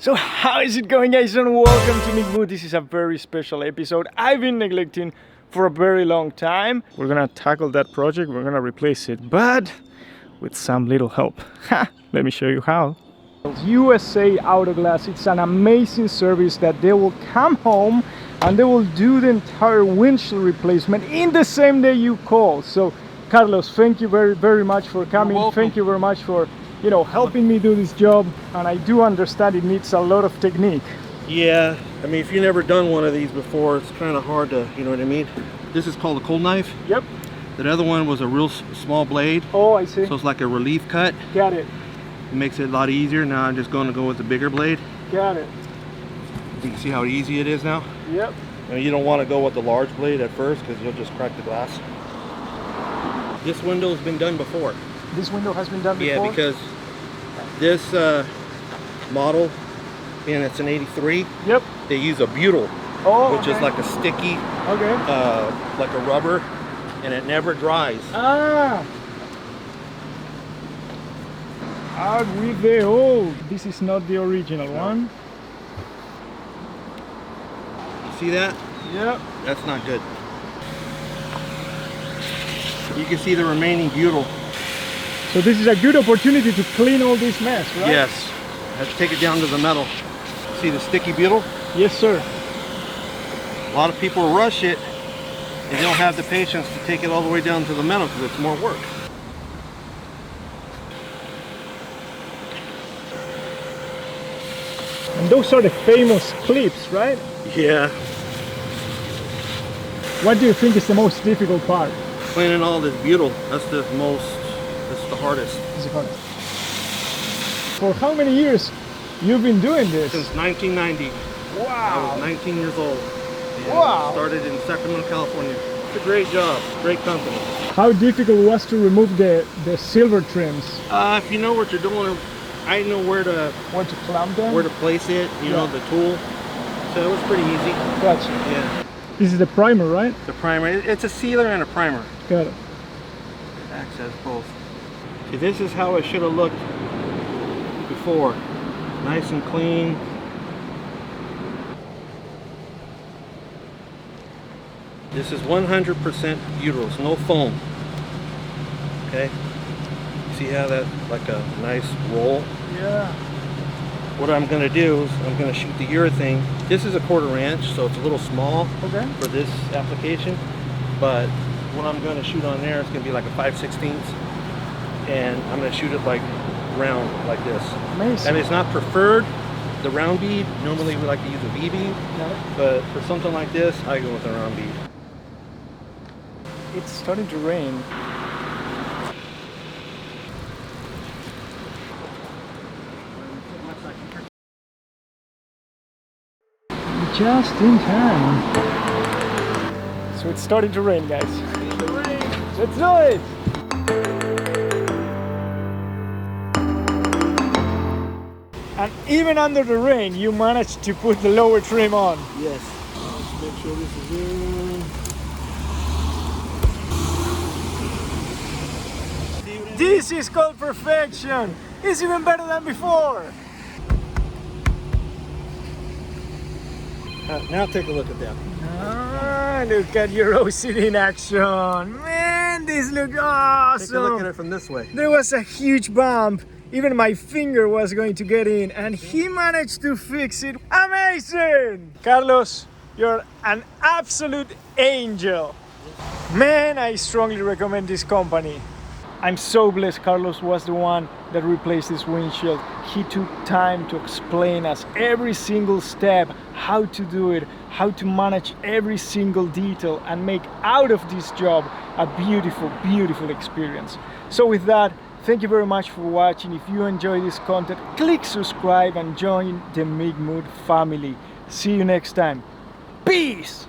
So how is it going, guys, and welcome to Mick Mood. This is a very special episode I've been neglecting for a very long time. We're gonna tackle that project, we're gonna replace it, but with some little help. Let me show you how. USA Autoglass, it's an amazing service that they will come home and they will do the entire windshield replacement in the same day you call. So Carlos, thank you very much for coming. Thank you very much for helping me do this job, and I do understand it needs a lot of technique. Yeah, I mean, if you've never done one of these before, it's kind of hard to, you know what I mean? This is called a cold knife. Yep. That other one was a real small blade. Oh, I see. So it's like a relief cut. Got it. It makes it a lot easier. Now I'm just going to go with the bigger blade. Got it. You can see how easy it is now? Yep. And you don't want to go with the large blade at first because you'll just crack the glass. This window's been done before. This window has been done before? Yeah, because this model, and it's an 83. Yep. They use a butyl, which is like a sticky, like a rubber, and it never dries. Ah with the old. This is not the original one. You see that? Yep. That's not good. You can see the remaining butyl. So this is a good opportunity to clean all this mess, right? Yes. I have to take it down to the metal. See the sticky butyl? Yes, sir. A lot of people rush it and they don't have the patience to take it all the way down to the metal because it's more work. And those are the famous clips, right? Yeah. What do you think is the most difficult part? Cleaning all this butyl, that's the hardest. It's the hardest. For how many years you've been doing this? Since 1990. Wow. I was 19 years old. Wow. Started in Sacramento, California. It's a great job, great company. How difficult was to remove the silver trims? If you know what you're doing, I know where to clamp them? where to place it, you know, the tool. So it was pretty easy. Gotcha. Yeah. This is the primer, right? The primer, it's a sealer and a primer. Got it. It acts as both. See, this is how it should have looked before. Nice and clean. This is 100% butyls, no foam. Okay? See how that's like a nice roll? Yeah. What I'm going to do is I'm going to shoot the urethane. This is a 1/4 inch, so it's a little small for this application. But what I'm going to shoot on there is going to be like a 5/16, and I'm going to shoot it like round like this. Amazing. And it's not preferred, the round bead. Normally we like to use a V bead, but for something like this, I go with a round bead. It's starting to rain. Just in time. So it's starting to rain, guys. Let's do it! And even under the rain, you managed to put the lower trim on. Yes. Let's make sure this is in. This is called perfection. It's even better than before. Now take a look at that. Ah, look at your OCD in action. Man, this looks awesome. Take a look at it from this way. There was a huge bump. Even my finger was going to get in, and he managed to fix it. Amazing! Carlos, you're an absolute angel. Man, I strongly recommend this company. I'm so blessed Carlos was the one that replaced this windshield. He took time to explain us every single step, how to do it, how to manage every single detail and make out of this job a beautiful, beautiful experience. So with that, thank you very much for watching. If you enjoy this content, click subscribe and join the Mick Mood family. See you next time. Peace!